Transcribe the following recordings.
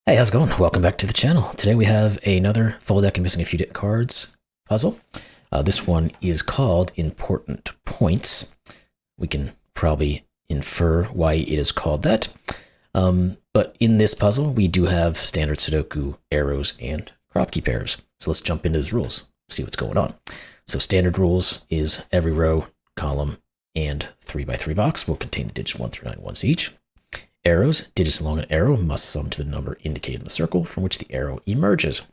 Hey, how's it going? Welcome back to the channel. Today we have another full deck and missing a few cards puzzle. This one is called Important Points. We can probably infer why it is called that. But in this puzzle, we do have standard Sudoku, arrows, and Kropki pairs. So let's jump into those rules, see what's going on. So standard rules is every row, column, and 3x3 box will contain the digits 1 through 9 once each. Arrows, digits along an arrow must sum to the number indicated in the circle from which the arrow emerges.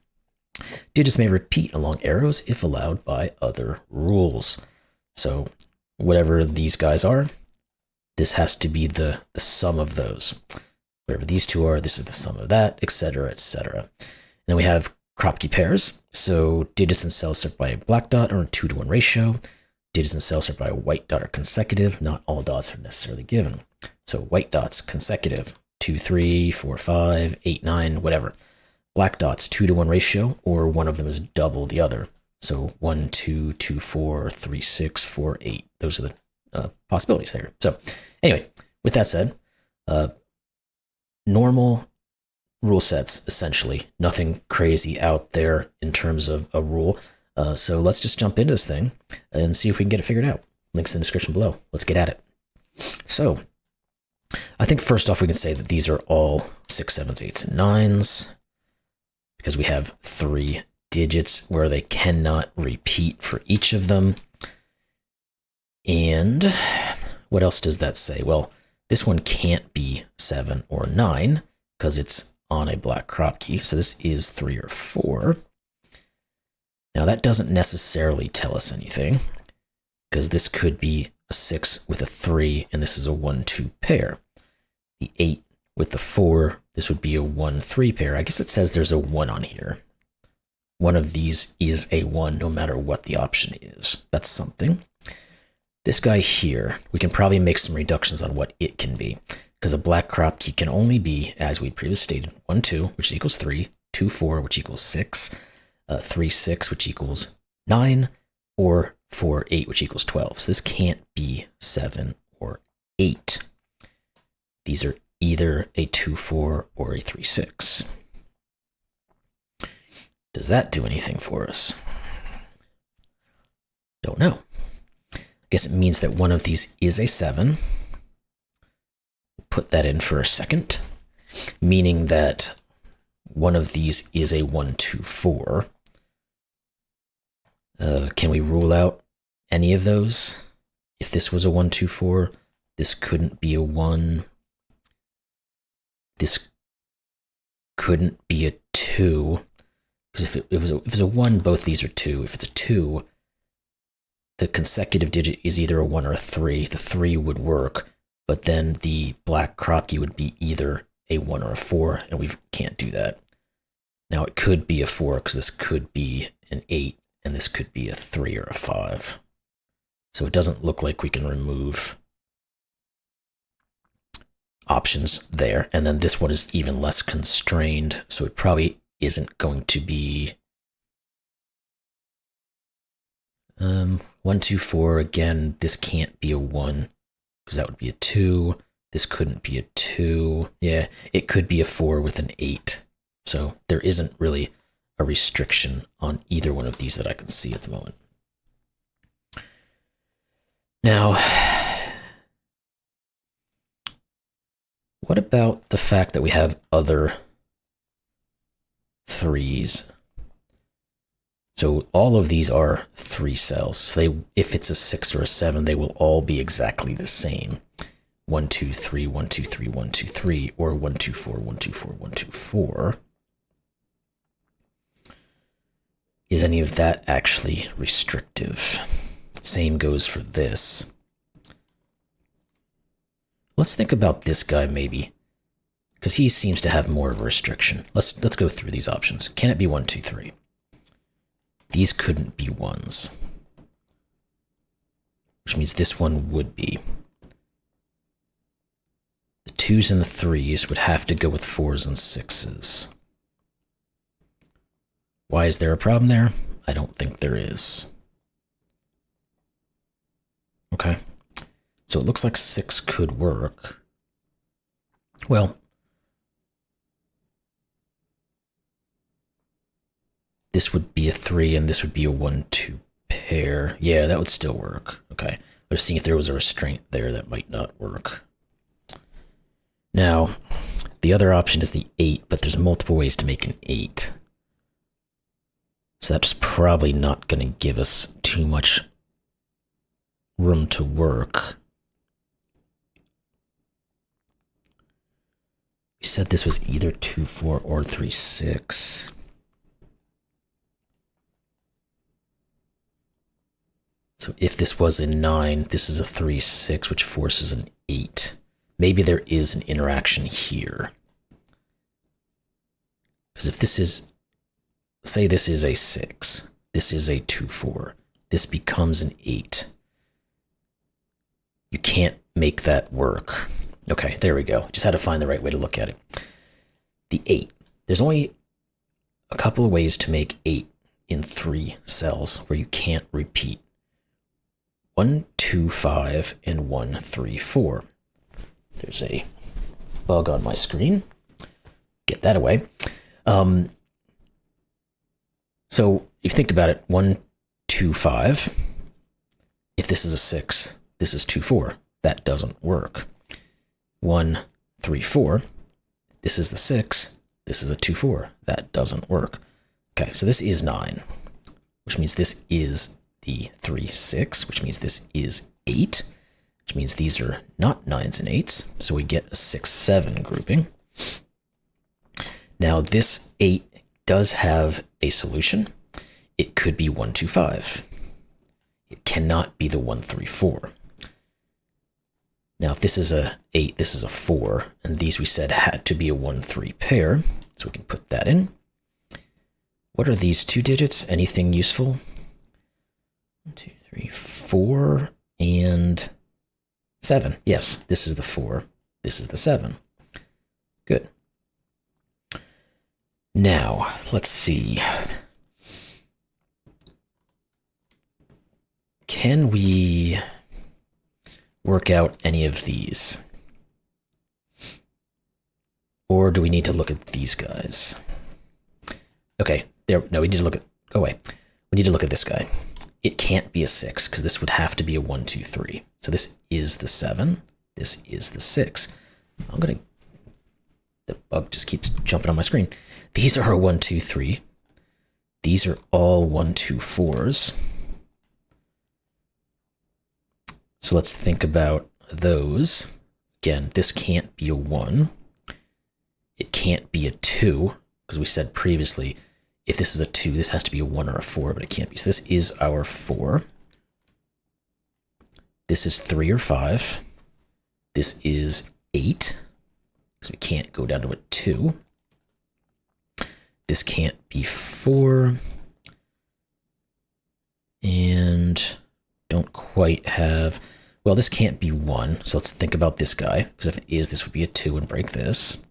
Digits may repeat along arrows if allowed by other rules. So whatever these guys are, this has to be the sum of those. Whatever these two are, this is the sum of that, etc., etc. Then we have Kropki pairs. So digits and cells set by a black dot are a 2-to-1 ratio. Digits and cells set by a white dot are consecutive. Not all dots are necessarily given. So white dots, consecutive, 2, 3, 4, 5, 8, 9, whatever. Black dots, 2-to-1 ratio, or one of them is double the other. So 1, 2, 2, 4, 3, 6, 4, 8. Those are the possibilities there. So anyway, with that said, normal rule sets, essentially. Nothing crazy out there in terms of a rule. So let's just jump into this thing and see if we can get it figured out. Links in the description below. Let's get at it. So I think first off, we can say that these are all 6, 7s, 8s, and 9s because we have 3 digits where they cannot repeat for each of them. And what else does that say? Well, this one can't be 7 or 9 because it's on a black Kropki. So this is 3 or 4. Now that doesn't necessarily tell us anything because this could be a 6 with a 3, and this is a 1-2 pair. The 8 with the 4, this would be a 1-3 pair. I guess it says there's a 1 on here. One of these is a 1 no matter what the option is. That's something. This guy here, we can probably make some reductions on what it can be, because a black Kropki can only be, as we previously stated, 1-2, which equals 3, 2-4, which equals 6, 3-6, which equals 9, or 4-8, which equals 12. So this can't be 7 or 8. These are either a 2-4 or a 3-6. Does that do anything for us? Don't know. I guess it means that one of these is a 7. Put that in for a second, meaning that one of these is a 1-2-4. Can we rule out any of those? If this was a 1-2-4, this couldn't be a 1. This couldn't be a 2, because if it was a 1, both these are 2. If it's a 2, the consecutive digit is either a 1 or a 3. The 3 would work, but then the black Kropki would be either a 1 or a 4, and we can't do that. Now it could be a 4, because this could be an 8, and this could be a 3 or a 5. So it doesn't look like we can remove options there. And then this one is even less constrained, so it probably isn't going to be 1, 2, 4. Again, this can't be a 1 because that would be a 2. This couldn't be a 2. Yeah, it could be a 4 with an 8. So there isn't really a restriction on either one of these that I can see at the moment. Now, what about the fact that we have other 3s? So all of these are 3 cells. So if it's a 6 or a 7, they will all be exactly the same. 1, 2, 3, 1, 2, 3, 1, 2, 3, or 1, 2, 4, 1, 2, 4, 1, 2, 4. Is any of that actually restrictive? Same goes for this. Let's think about this guy maybe, because he seems to have more of a restriction. Let's go through these options. Can it be 1, 2, 3? These couldn't be 1s, which means this one would be. The 2s and the 3s would have to go with 4s and 6s. Why is there a problem there? I don't think there is. Okay. So it looks like 6 could work. Well, this would be a 3 and this would be a 1-2 pair. Yeah, that would still work. Okay. I was seeing if there was a restraint there that might not work. Now, the other option is the 8, but there's multiple ways to make an 8. So that's probably not going to give us too much room to work. We said this was either 2-4 or 3-6. So if this was a 9, this is a 3-6, which forces an 8. Maybe there is an interaction here. Because if this is, say this is a 6, this is a 2-4, this becomes an 8. You can't make that work. Okay, there we go. Just had to find the right way to look at it. The 8. There's only a couple of ways to make 8 in 3 cells where you can't repeat. 1, 2, 5, and 1, 3, 4. There's a bug on my screen. Get that away. So if you think about it, 1, 2, 5. If this is a 6, this is 2, 4. That doesn't work. 1, 3, 4. This is the 6. This is a 2, 4. That doesn't work. Okay, so this is 9, which means this is the 3, 6, which means this is 8, which means these are not 9s and 8s. So we get a 6, 7 grouping. Now this 8 does have a solution. It could be 1, 2, 5. It cannot be the 1, 3, 4. Now, if this is a 8, this is a 4, and these we said had to be a 1, 3 pair, so we can put that in. What are these 2 digits? Anything useful? 1, 2, 3, 4, and 7. Yes, this is the 4. This is the 7. Good. Now, let's see. Can we work out any of these? Or do we need to look at these guys? Okay, there. No, we need to look at, go away. We need to look at this guy. It can't be a 6, because this would have to be a 1, 2, 3. So this is the 7. This is the 6. I'm going to, the bug just keeps jumping on my screen. These are a 1, 2, 3. These are all 1, 2, 4s. So let's think about those. Again, this can't be a 1. It can't be a 2, because we said previously, if this is a 2, this has to be a 1 or a 4, but it can't be. So this is our 4. This is 3 or 5. This is 8, because we can't go down to a 2. This can't be 4. And don't quite have, well, this can't be 1, so let's think about this guy, because if it is, this would be a 2 and break this.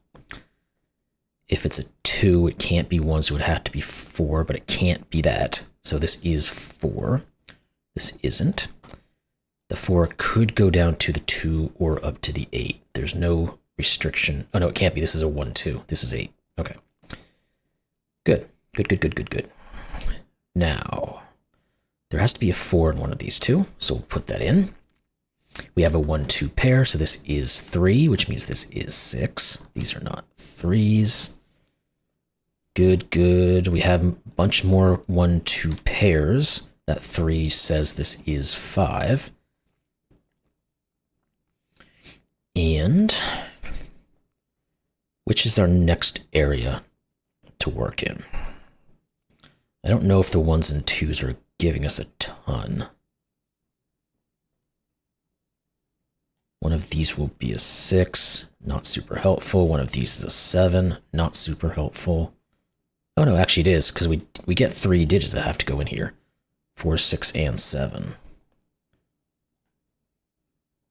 If it's a 2, it can't be 1, so it would have to be 4, but it can't be that. So this is 4. This isn't. The 4 could go down to the 2 or up to the 8. There's no restriction. Oh, no, it can't be. This is a 1, 2. This is 8. Okay. Good. Good, good, good, good, good. Now, there has to be a 4 in one of these two, so we'll put that in. We have a 1, 2 pair, so this is 3, which means this is 6. These are not 3s. Good, good. We have a bunch more 1, 2 pairs. That 3 says this is 5. And which is our next area to work in? I don't know if the 1s and 2s are giving us a ton. One of these will be a 6, not super helpful. One of these is a 7, not super helpful. Oh no, actually it is, because we get 3 digits that have to go in here. 4, 6, and 7.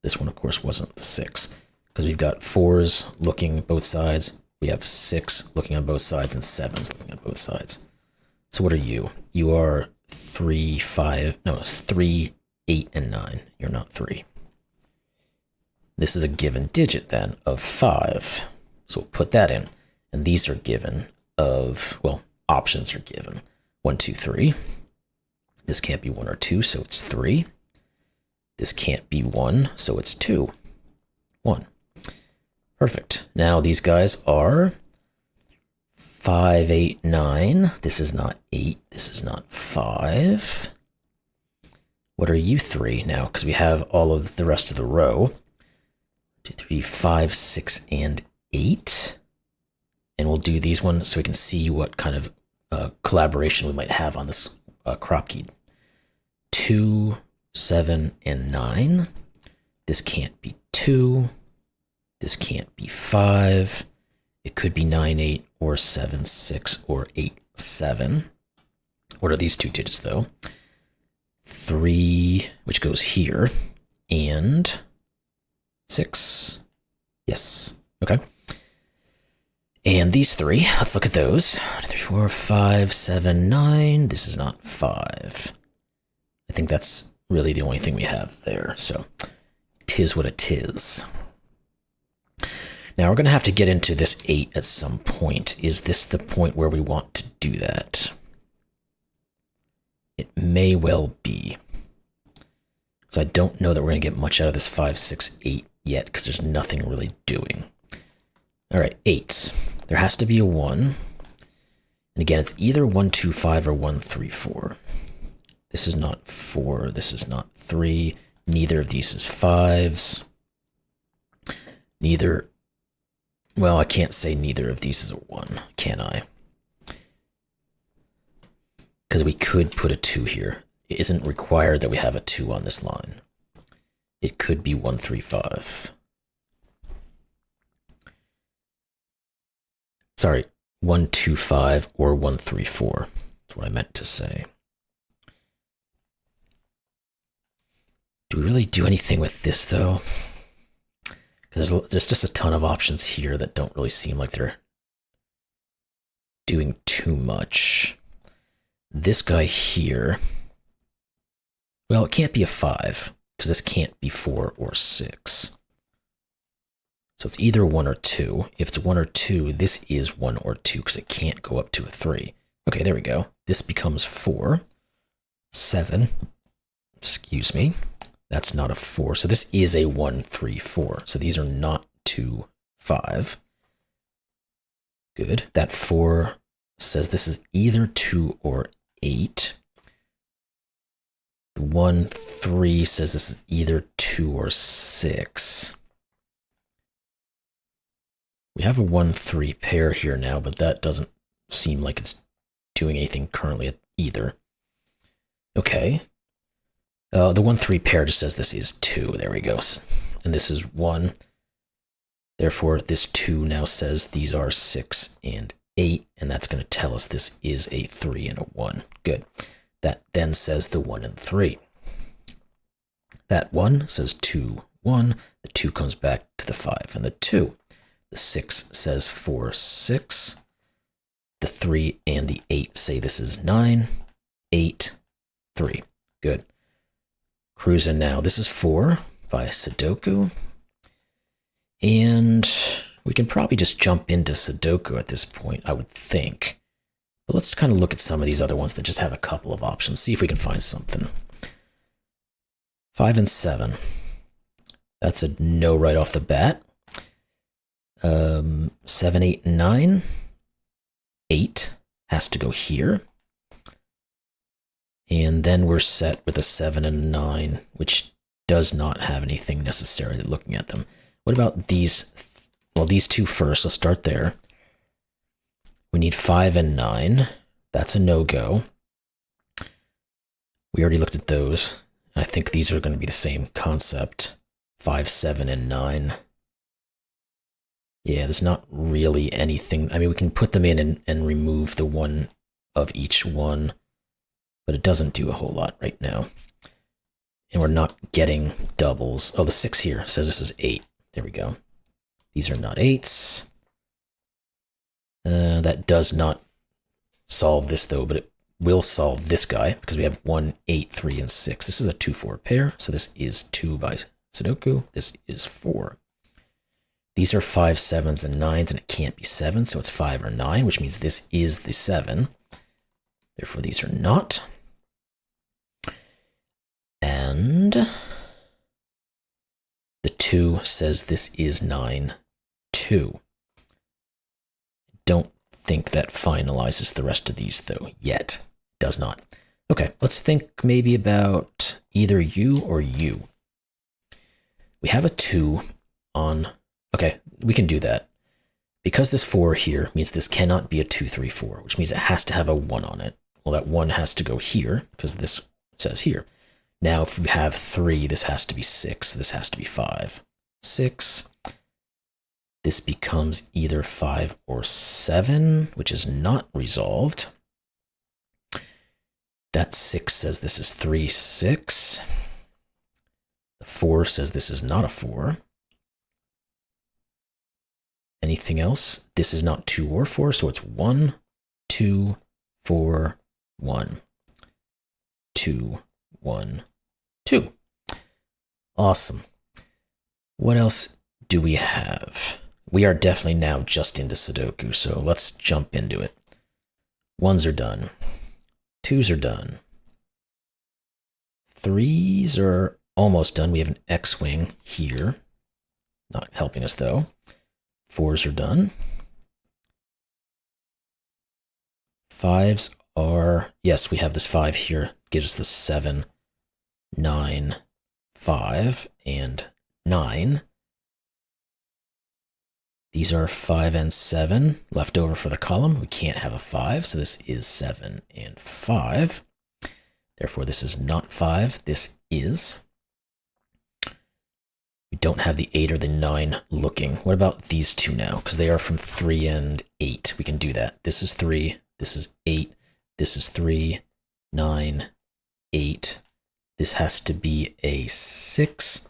This one, of course, wasn't the 6, because we've got 4s looking both sides. We have 6 looking on both sides, and 7s looking on both sides. So what are you? You are 3, 5, no, it's 3, 8, and 9. You're not 3. This is a given digit, then, of 5. So we'll put that in. And these are given of, well, options are given. 1, 2, 3. This can't be 1 or 2, so it's 3. This can't be 1, so it's 2. 1. Perfect. Now these guys are 5, 8, 9. This is not 8. This is not 5. What are you three now? Because we have all of the rest of the row. 2, 3, 5, 6, and 8. And we'll do these ones so we can see what kind of collaboration we might have on this Kropki. 2, 7, and 9. This can't be 2. This can't be 5. It could be 9, 8, or 7, 6, or 8, 7. What are these two digits, though? 3, which goes here, and 6. Yes. Okay. And these three, let's look at those. 3, 4, 5, 7, 9. This is not 5. I think that's really the only thing we have there. So, 'tis what it is. Now we're going to have to get into this 8 at some point. Is this the point where we want to do that? It may well be. Because I don't know that we're going to get much out of this 5, 6, 8 yet, because there's nothing really doing. All right, 8. There has to be a 1. And again, it's either 1, 2, 5 or 1, 3, 4. This is not 4. This is not 3. Neither of these is 5s. Neither... Well, I can't say neither of these is a 1, can I? Because we could put a 2 here. It isn't required that we have a 2 on this line. It could be 1, 3, 5. Sorry, 1, 2, 5 or 1, 3, 4. That's what I meant to say. Do we really do anything with this, though? Because there's just a ton of options here that don't really seem like they're doing too much. This guy here, well, it can't be a 5, because this can't be 4 or 6. So it's either 1 or 2. If it's 1 or 2, this is 1 or 2, because it can't go up to a 3. Okay, there we go. This becomes 4, 7, excuse me. That's not a 4. So this is a 1, 3, 4. So these are not 2, 5. Good. That 4 says this is either 2 or 8. The 1, 3 says this is either 2 or 6. We have a 1, 3 pair here now, but that doesn't seem like it's doing anything currently either. Okay. The 1, 3 pair just says this is 2. There we go. And this is 1. Therefore, this 2 now says these are 6 and 8, and that's going to tell us this is a 3 and a 1. Good. That then says the 1 and 3. That 1 says 2, 1. The 2 comes back to the 5 and the 2. The 6 says 4, 6. The 3 and the 8 say this is 9, 8, 3. Good. Cruising now. This is 4 by Sudoku. And we can probably just jump into Sudoku at this point, I would think. But let's kind of look at some of these other ones that just have a couple of options. See if we can find something. 5 and 7. That's a no right off the bat. 7, 8, and 9. 8 has to go here. And then we're set with a 7 and a 9, which does not have anything necessarily looking at them. What about these? Well, these two first. Let's start there. We need 5 and 9. That's a no-go. We already looked at those. I think these are going to be the same concept. 5, 7, and 9. Yeah, there's not really anything. I mean, we can put them in and remove the 1 of each one, but it doesn't do a whole lot right now. And we're not getting doubles. Oh, the 6 here says this is 8. There we go. These are not 8s. That does not solve this, though, but it will solve this guy, because we have 1, 8, 3, and 6. This is a 2, 4 pair, so this is 2 by Sudoku. This is 4. These are 5, 7s, and 9s, and it can't be 7, so it's 5 or 9, which means this is the 7. Therefore, these are not. And the 2 says this is 9, 2. Don't think that finalizes the rest of these, though, yet. Does not. Okay, let's think maybe about either you or you. We have a 2 on... Okay, we can do that. Because this 4 here means this cannot be a 2, 3, 4, which means it has to have a 1 on it. Well, that 1 has to go here, because this says here. Now, if we have 3, this has to be 6, this has to be 5. 6. This becomes either 5 or 7, which is not resolved. That 6 says this is 3, 6. The 4 says this is not a 4. Anything else? This is not 2 or 4, so it's 1, 2, 4, 1. 2, 1, 2. Awesome. What else do we have? We are definitely now just into Sudoku, so let's jump into it. 1s are done. 2s are done. 3s are almost done. We have an X-wing here. Not helping us, though. 4s are done. 5s are... Yes, we have this 5 here. Gives us the 7, 9, 5, and 9. These are 5 and 7 left over for the column. We can't have a 5, so this is 7 and 5. Therefore, this is not 5. This is. We don't have the 8 or the 9 looking. What about these two now? Because they are from 3 and 8. We can do that. This is 3. This is 8. This is 3, 9, 8. This has to be a 6.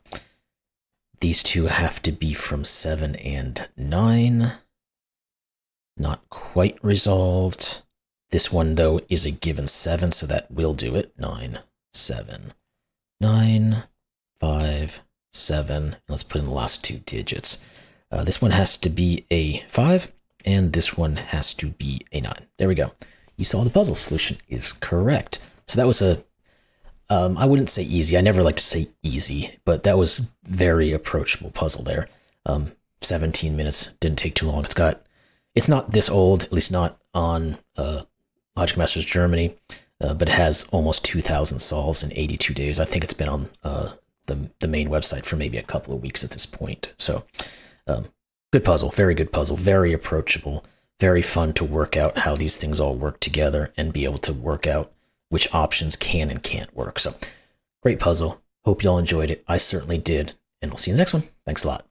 These two have to be from 7 and 9. Not quite resolved. This one, though, is a given 7, so that will do it. 9, 7, 9, 5, 7. Let's put in the last 2 digits. This one has to be a 5, and this one has to be a 9. There we go. You saw the puzzle. Solution is correct. So that was a I wouldn't say easy. I never like to say easy, but that was very approachable puzzle there. 17 minutes, didn't take too long. It's not this old, at least not on Logic Masters Germany, but it has almost 2,000 solves in 82 days. I think it's been on the main website for maybe a couple of weeks at this point. So good puzzle, very good puzzle, very approachable, very fun to work out how these things all work together and be able to work out which options can and can't work. So great puzzle. Hope you all enjoyed it. I certainly did. And we'll see you in the next one. Thanks a lot.